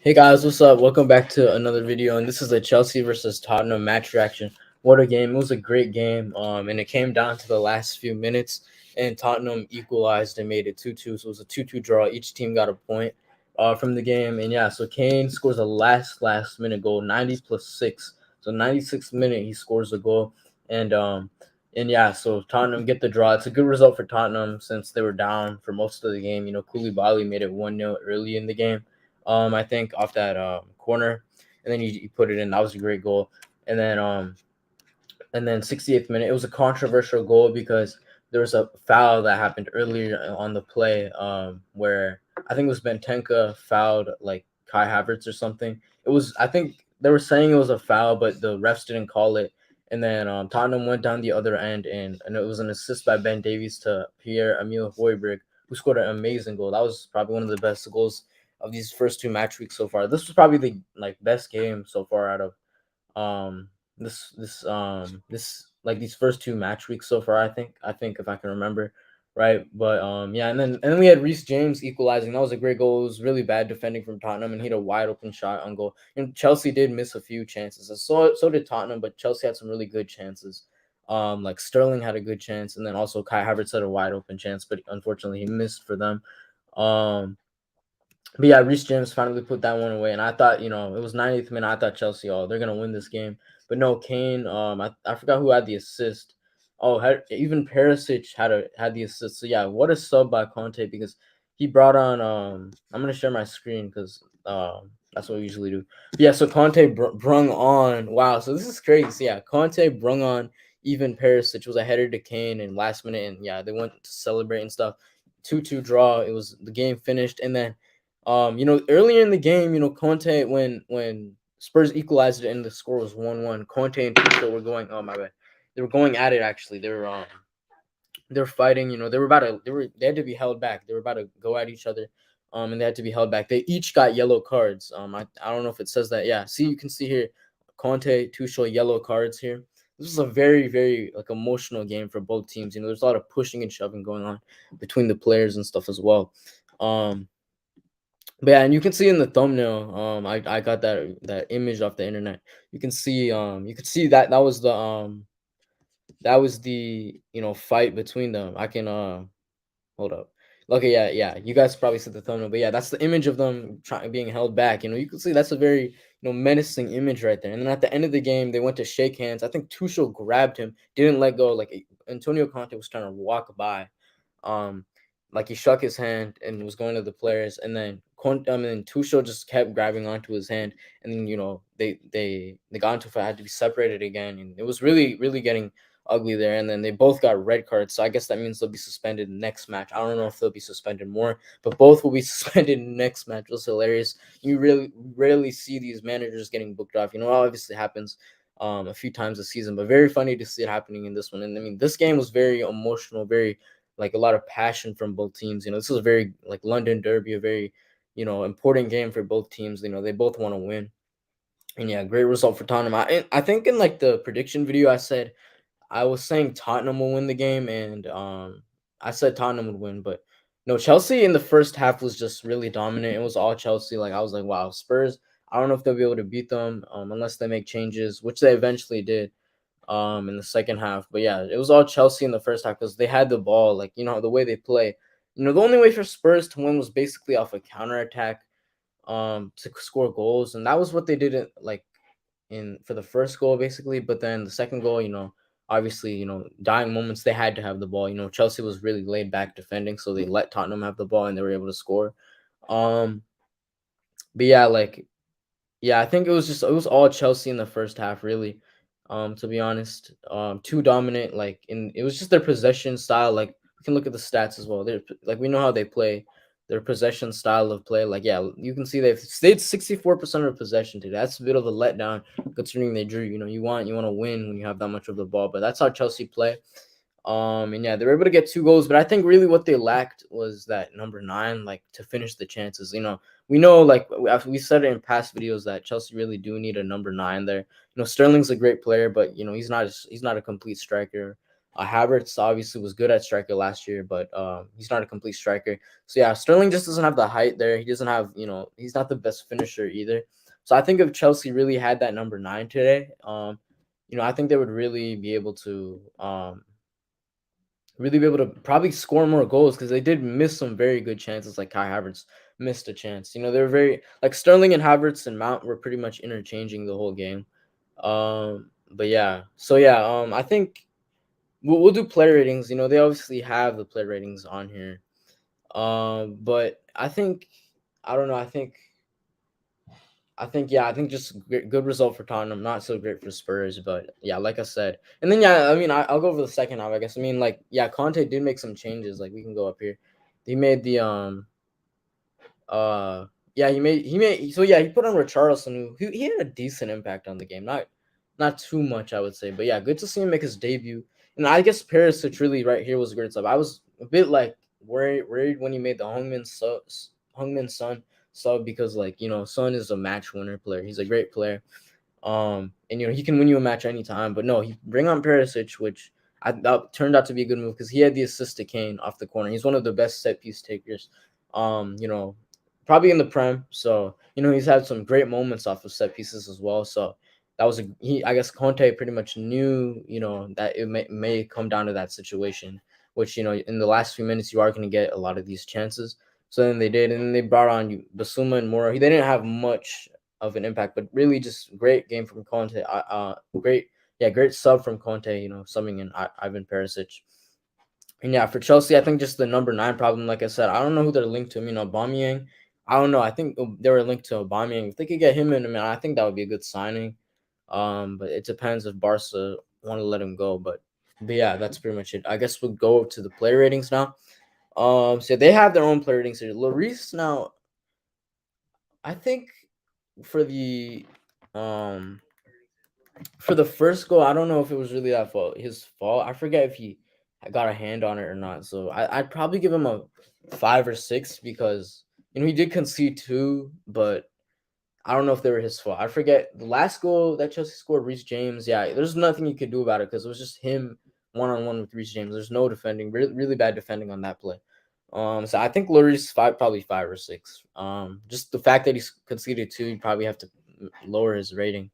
Hey guys, what's up? Welcome back to another video, and this is the Chelsea versus Tottenham match reaction. What a game! It was a great game, and it came down to the last few minutes, and Tottenham equalized and made it 2-2. So it was a 2-2 draw. Each team got a point from the game, and yeah, so Kane scores a last minute goal, 90 plus 6. So 96th minute he scores a goal, and yeah, so Tottenham get the draw. It's a good result for Tottenham since they were down for most of the game. Koulibaly made it 1-0 early in the game. I think off that corner, and then he put it in. That was a great goal. And then 68th minute, it was a controversial goal because there was a foul that happened earlier on the play, where I think it was Bentenka fouled like Kai Havertz or something. I think they were saying it was a foul, but the refs didn't call it. And then Tottenham went down the other end, and it was an assist by Ben Davies to Pierre-Emile Højbjerg, who scored an amazing goal. That was probably one of the best goals of these first two match weeks so far. This was probably the best game so far out of um this like these first two match weeks so far. I think if I can remember right. But yeah, and then we had Reece James equalizing. That was a great goal. It was really bad defending from Tottenham, and he had a wide open shot on goal. And Chelsea did miss a few chances, and so did Tottenham, but Chelsea had some really good chances. Like Sterling had a good chance, and then also Kai Havertz had a wide open chance, but unfortunately he missed for them. um but yeah, Reece James finally put that one away, and I thought, it was 90th minute. I thought Chelsea, they're gonna win this game, but no, Kane. I forgot who had the assist. Oh, even Perisic had the assist. So yeah, what a sub by Conte, because he brought on. I'm gonna share my screen because that's what we usually do. But yeah, so Conte brung on. Wow, so this is crazy. So yeah, Conte brung on even Perisic, was a header to Kane in last minute, and yeah, they went to celebrate and stuff. 2-2 draw. It was the game finished, and then earlier in the game, Conte, when Spurs equalized it and the score was 1-1, Conte and Tuchel were going. Oh my bad, they were going at it. Actually, they were fighting. They had to be held back. They were about to go at each other, and they had to be held back. They each got yellow cards. I don't know if it says that. Yeah, see, you can see here, Conte, Tuchel, yellow cards here. This was a very, very like emotional game for both teams. There's a lot of pushing and shoving going on between the players and stuff as well. But yeah, and you can see in the thumbnail, I got that image off the internet. You can see that was the fight between them. I can hold up. Okay, yeah. You guys probably see the thumbnail, but yeah, that's the image of them being held back. You can see that's a very menacing image right there. And then at the end of the game, they went to shake hands. I think Tuchel grabbed him, didn't let go. Like Antonio Conte was trying to walk by, um, like he shook his hand and was going to the players, and then Tuchel just kept grabbing onto his hand, and then they got into it, had to be separated again, and it was really, really getting ugly there. And then they both got red cards, so I guess that means they'll be suspended next match. I don't know if they'll be suspended more, but both will be suspended next match. It was hilarious. You really rarely see these managers getting booked off. Obviously happens a few times a season, but very funny to see it happening in this one. And I mean, this game was very emotional, very like a lot of passion from both teams. This was a very like London derby, a very important game for both teams. They both want to win, and yeah, great result for Tottenham. I think in like the prediction video, I was saying Tottenham will win the game, and I said Tottenham would win, but no, Chelsea in the first half was just really dominant. It was all Chelsea. Like I was like, wow, Spurs. I don't know if they'll be able to beat them unless they make changes, which they eventually did in the second half. But yeah, it was all Chelsea in the first half because they had the ball. Like the way they play. The only way for Spurs to win was basically off a counterattack, to score goals, and that was what they did. In for the first goal basically, but then the second goal, obviously, dying moments, they had to have the ball. Chelsea was really laid back defending, so they let Tottenham have the ball and they were able to score. Um, but yeah, I think it was all Chelsea in the first half, really. To be honest, too dominant. Like it was just their possession style. Like we can look at the stats as well. They're like we know how they play. Their possession style of play. Like yeah, you can see they've stayed 64% of possession today. That's a bit of a letdown considering they drew. You want to win when you have that much of the ball. But that's how Chelsea play. And yeah, they were able to get two goals, but I think really what they lacked was that number nine, like to finish the chances. We know, like we said it in past videos, that Chelsea really do need a number nine there. Sterling's a great player, but he's not a complete striker. Havertz obviously was good at striker last year, but he's not a complete striker. So yeah, Sterling just doesn't have the height there. He doesn't have, he's not the best finisher either. So I think if Chelsea really had that number 9 today, I think they would really be able to probably score more goals because they did miss some very good chances. Like Kai Havertz missed a chance. They were very like Sterling and Havertz and Mount were pretty much interchanging the whole game. But yeah, so yeah, I think we'll do player ratings. They obviously have the player ratings on here. But I don't know. I think just good result for Tottenham. Not so great for Spurs, but yeah, like I said. And then yeah, I mean, I'll go over the second half. I guess. I mean, like yeah, Conte did make some changes. Like we can go up here. He made the uh yeah, he made so yeah, he put on Richarlison who he had a decent impact on the game. Not too much, I would say. But yeah, good to see him make his debut. And I guess Perisic really right here was a great sub. I was a bit like worried when he made the Hungman Son sub because like, Son is a match winner player. He's a great player. And he can win you a match anytime. But no, he bring on Perisic, which that turned out to be a good move because he had the assist to Kane off the corner. He's one of the best set piece takers. You know, probably in the Prem. So he's had some great moments off of set pieces as well. So that was he. I guess Conte pretty much knew that it may come down to that situation, which in the last few minutes you are going to get a lot of these chances. So then they did, and then they brought on Basuma and Mora. They didn't have much of an impact, but really just great game from Conte. Great sub from Conte. Subbing in Ivan Perisic. And yeah, for Chelsea, I think just the number 9 problem. Like I said, I don't know who they're linked to. Aubameyang. I don't know. I think they were linked to Aubameyang. If they could get him in, I think that would be a good signing. But it depends if Barca want to let him go. But yeah, that's pretty much it. I guess we'll go to the player ratings now. So they have their own player ratings here. Lloris now, I think for the um for the first goal, I don't know if it was really his fault. I forget if he got a hand on it or not. So I'd probably give him a 5 or 6 because he did concede 2, but I don't know if they were his fault. I forget the last goal that Chelsea scored, Reece James. Yeah, there's nothing you could do about it because it was just him 1-on-1 with Reece James. There's no defending, really bad defending on that play. So I think Lloris probably 5 or 6. Just the fact that he's conceded 2, you probably have to lower his rating.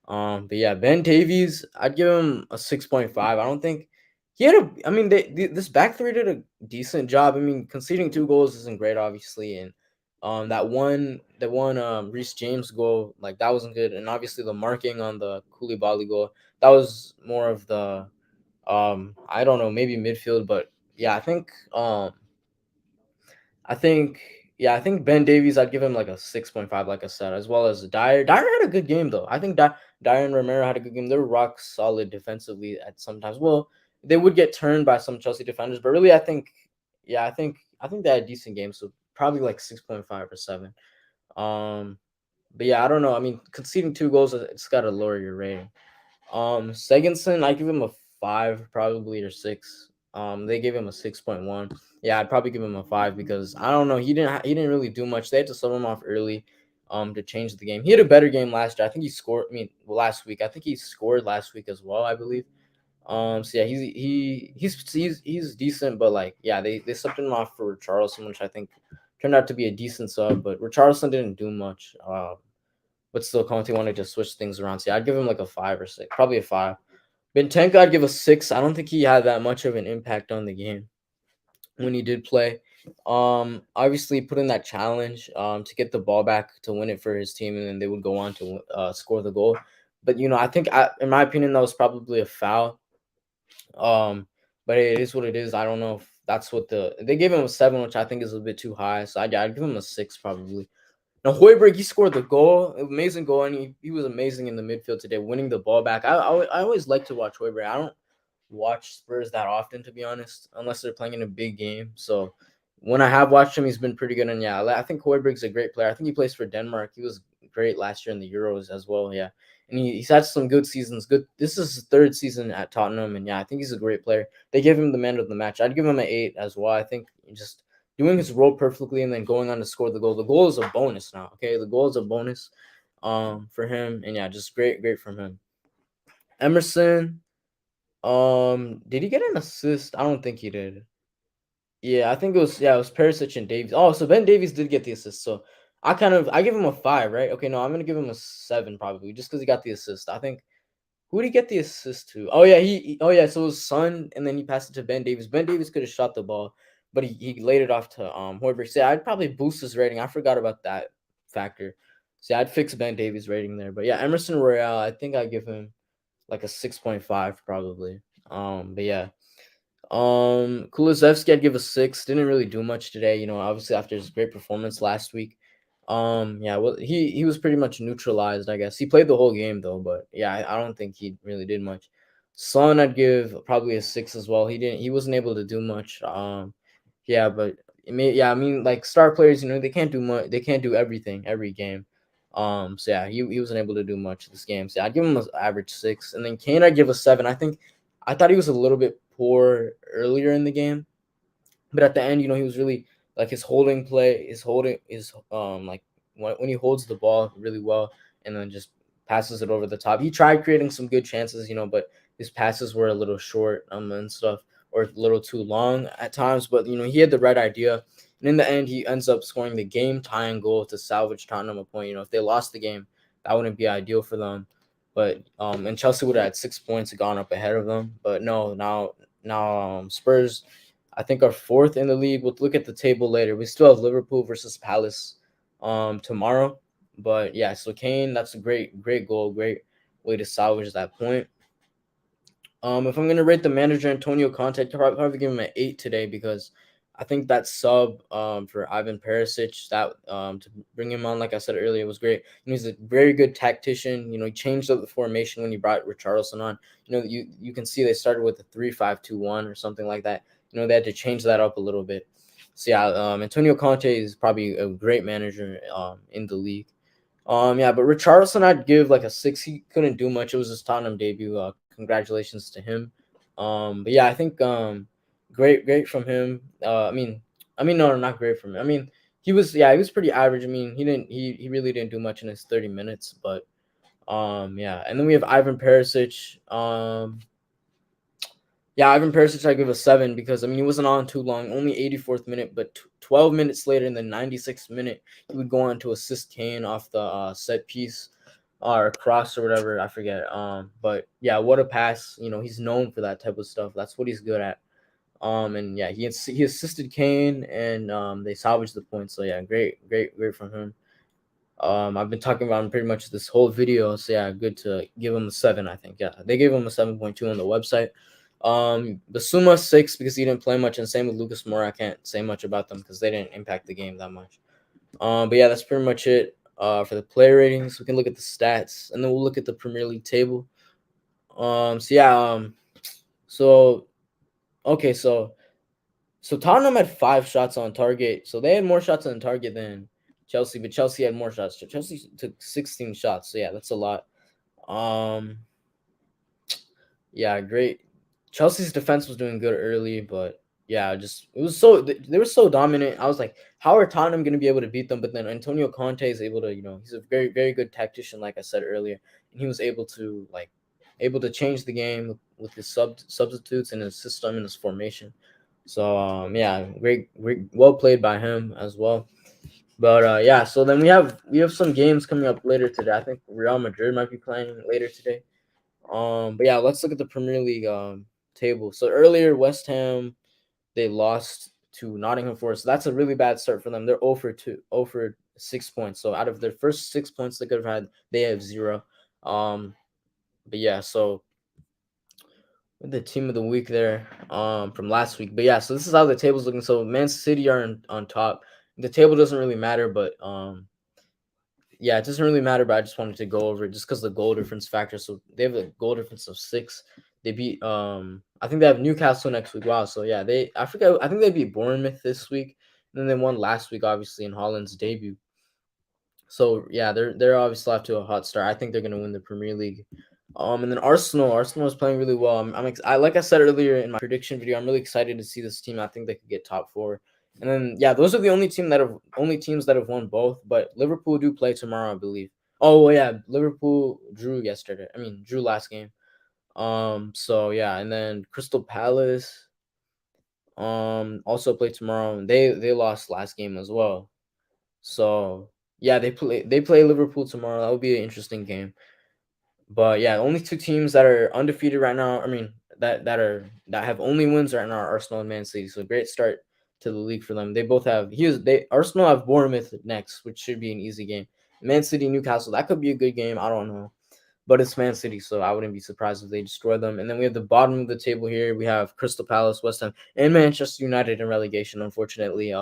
But yeah, Ben Davies, I'd give him a 6.5. I don't think he had a. I mean, this back three did a decent job. I mean, conceding 2 goals isn't great, obviously, and that one Reece James goal, like that wasn't good, and obviously the marking on the Koulibaly goal, that was more of the I don't know, maybe midfield, but yeah, I think I think Ben Davies, I'd give him like a 6.5, like I said, as well as Dyer. Dyer had a good game though. I think Dyer and Romero had a good game. They were rock solid defensively at sometimes. Well, they would get turned by some Chelsea defenders, but really, I think they had decent games. So probably like 6.5 or 7. Um, but yeah, I don't know. I mean, conceding 2 goals, it's got to lower your rating. Segenson, I give him a 5 probably or 6. They gave him a 6.1. Yeah, I'd probably give him a 5 because I don't know. He didn't really do much. They had to sub him off early, to change the game. He had a better game last year. I think he scored. I mean, last week. I think he scored last week as well. I believe. So yeah, he's decent, but like yeah, they subbed him off for Richarlison, which I think turned out to be a decent sub. But Richarlison didn't do much. But still, Conte wanted to switch things around. So yeah, I'd give him like a 5 or 6, probably a 5. Bentenka, I'd give a 6. I don't think he had that much of an impact on the game when he did play. Obviously put in that challenge to get the ball back to win it for his team, and then they would go on to score the goal. But I think in my opinion that was probably a foul. Um, but it is what it is. I don't know if that's what they gave him a 7, which I think is a bit too high. So I'd give him a 6 probably. Now Hoiberg, he scored the goal, amazing goal, and he was amazing in the midfield today, winning the ball back. I always like to watch Hoiberg. I don't watch Spurs that often, to be honest, unless they're playing in a big game. So when I have watched him, he's been pretty good. And yeah, I think Hoiberg's a great player. I think he plays for Denmark. He was great last year in the Euros as well. Yeah, and he's had some good seasons. Good. This is his 3rd season at Tottenham, and yeah, I think he's a great player. They give him the man of the match. I'd give him an 8 as well. I think just doing his role perfectly and then going on to score the goal. The goal is a bonus now. Okay, the goal is a bonus for him, and yeah, just great from him. Emerson. Did he get an assist? I don't think he did. Yeah, I think it was Perisic and Davies. Oh, so Ben Davies did get the assist. So I give him a 5, right? Okay, no, I'm gonna give him a 7 probably just because he got the assist. I think who did he get the assist to? Oh yeah, oh yeah, so it was Son, and then he passed it to Ben Davies. Ben Davies could have shot the ball, but he laid it off to Hoiberg. So yeah, I'd probably boost his rating. I forgot about that factor. So yeah, I'd fix Ben Davies' rating there. But yeah, Emerson Royale, I think I'd give him like a 6.5 probably. But yeah. Kulusevski, I'd give a 6. Didn't really do much today, obviously after his great performance last week. Yeah, well, he was pretty much neutralized, I guess. He played the whole game though, but yeah, I don't think he really did much. Son, I'd give probably a 6 as well. He wasn't able to do much. Yeah, but I mean, like star players, they can't do much. They can't do everything every game. So yeah, he wasn't able to do much this game. So yeah, I'd give him an average 6, and then Kane, I'd give a 7. I thought he was a little bit poor earlier in the game, but at the end, he was really like his holding play, his holding is like when he holds the ball really well and then just passes it over the top. He tried creating some good chances, but his passes were a little short and stuff, or a little too long at times. But he had the right idea, and in the end, he ends up scoring the game tying goal to salvage Tottenham a point. If they lost the game, that wouldn't be ideal for them. But and Chelsea would have had 6 points, gone up ahead of them. But no, now Spurs, I think, are fourth in the league. We'll look at the table later. We still have Liverpool versus Palace tomorrow. But yeah, so Kane, that's a great goal, great way to salvage that point. If I'm gonna rate the manager Antonio Conte, I'd probably give him an 8 today because I think that sub for Ivan Perisic, that to bring him on, like I said earlier, was great. He's a very good tactician. He changed up the formation when he brought Richarlison on. You can see they started with a 3-5-2-1 or something like that. They had to change that up a little bit. So yeah, Antonio Conte is probably a great manager in the league. Yeah, but Richarlison, I'd give like a 6. He couldn't do much. It was his Tottenham debut. Congratulations to him. But yeah, I think great from him. No, not great from him. He was pretty average. He really didn't do much in his 30 minutes, but yeah. And then we have Ivan Perisic. Yeah, Ivan Perisic, I give a 7 because he wasn't on too long, only 84th minute, but 12 minutes later in the 96th minute, he would go on to assist Kane off the set piece or cross or whatever, I forget. But yeah, what a pass! He's known for that type of stuff. That's what he's good at. And yeah, he assisted Kane, and they salvaged the point. So yeah, great from him. I've been talking about him pretty much this whole video. So yeah, good to give him a 7. I think they gave him a 7.2 on the website. Basuma 6 because he didn't play much, and same with Lucas Moura. I can't say much about them because they didn't impact the game that much. But yeah, that's pretty much it. For the player ratings, we can look at the stats, and then we'll look at the Premier League table. So yeah, so okay, so Tottenham had 5 shots on target, so they had more shots on target than Chelsea, but Chelsea had more shots. Chelsea took 16 shots, so yeah, that's a lot. Um, yeah, great. Chelsea's defense was doing good early, but yeah, just they were so dominant. I was like, how are Tottenham going to be able to beat them? But then Antonio Conte is able to, he's a very good tactician, like I said earlier, and he was able to change the game with his substitutes and his system and his formation. So yeah, great, well played by him as well. But yeah, so then we have some games coming up later today. I think Real Madrid might be playing later today. But yeah, let's look at the Premier League table. So earlier, West Ham, they lost to Nottingham Forest. So that's a really bad start for them. They're 0 for 2, 0 for 6 points. So out of their first 6 points they could have had, they have 0. But yeah, so the team of the week there from last week. But yeah, so this is how the table's looking. So Man City are on top. The table doesn't really matter, but yeah, it doesn't really matter, but I just wanted to go over it just because the goal difference factor. So they have a goal difference of 6. They beat I think they have Newcastle next week. Wow. So yeah, I think they beat Bournemouth this week. And then they won last week, obviously, in Holland's debut. So yeah, they're obviously off to a hot start. I think they're gonna win the Premier League. And then Arsenal is playing really well. Like I said earlier in my prediction video, I'm really excited to see this team. I think they could get top 4. And then yeah, those are the only teams that have won both. But Liverpool do play tomorrow, I believe. Oh well, yeah, Liverpool drew yesterday. Drew last game. So yeah, and then Crystal Palace also play tomorrow. They lost last game as well. So yeah, they play Liverpool tomorrow. That would be an interesting game. But yeah, the only two teams that are undefeated right now, I mean, that have only wins right now are Arsenal and Man City. So great start to the league for them. They both have they Arsenal have Bournemouth next, which should be an easy game. Man City, Newcastle, that could be a good game. I don't know. But it's Man City, so I wouldn't be surprised if they destroy them. And then we have the bottom of the table here. We have Crystal Palace, West Ham, and Manchester United in relegation, unfortunately.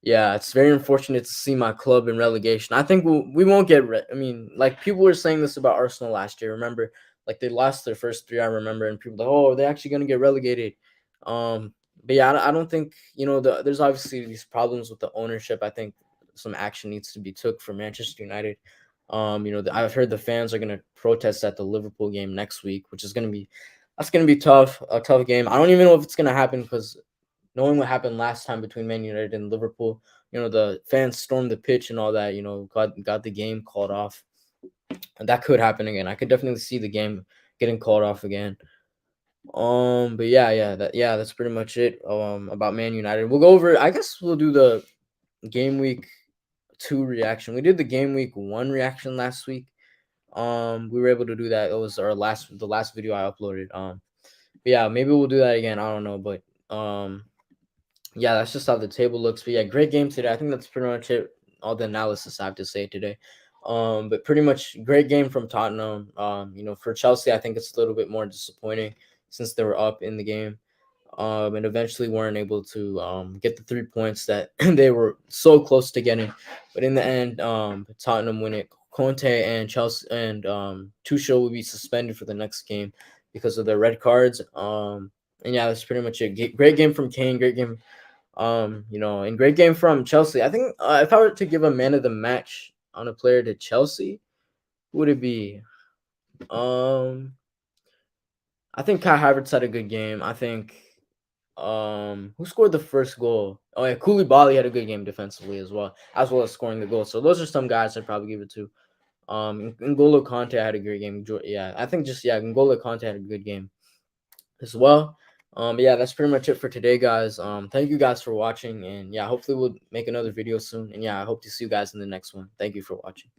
Yeah, it's very unfortunate to see my club in relegation. I think we won't get. I mean, like people were saying this about Arsenal last year. Remember, like they lost their first three. I remember, and people like, oh, they're actually gonna get relegated. Um, but yeah, I don't think there's obviously these problems with the ownership. I think some action needs to be took for Manchester United. I've heard the fans are gonna protest at the Liverpool game next week, which is gonna be that's gonna be tough, a tough game. I don't even know if it's gonna happen because knowing what happened last time between Man United and Liverpool, the fans stormed the pitch and all that, got the game called off. And that could happen again. I could definitely see the game getting called off again. But that's pretty much it. About Man United. We'll go over. I guess we'll do the game week 2 reaction. We did the game week 1 reaction last week. We were able to do that. It was the last video I uploaded. But yeah, maybe we'll do that again. I don't know, but yeah, that's just how the table looks. But yeah, great game today. I think that's pretty much it. All the analysis I have to say today. But pretty much great game from Tottenham. For Chelsea, I think it's a little bit more disappointing since they were up in the game. And eventually weren't able to get the 3 points that they were so close to getting. But in the end, Tottenham win it. Conte and Chelsea and Tuchel will be suspended for the next game because of their red cards. And yeah, that's pretty much it. Great game from Kane. Great game and great game from Chelsea. I think if I were to give a man of the match on a player to Chelsea, who would it be? Um, I think Kai Havertz had a good game. I think who scored the first goal? Oh yeah, Koulibaly had a good game defensively as well as scoring the goal. So those are some guys I'd probably give it to. N'Golo Kante had a great game. Yeah, I think N'Golo Kante had a good game as well. But yeah, that's pretty much it for today, guys. Thank you guys for watching, and yeah, hopefully we'll make another video soon. And yeah, I hope to see you guys in the next one. Thank you for watching.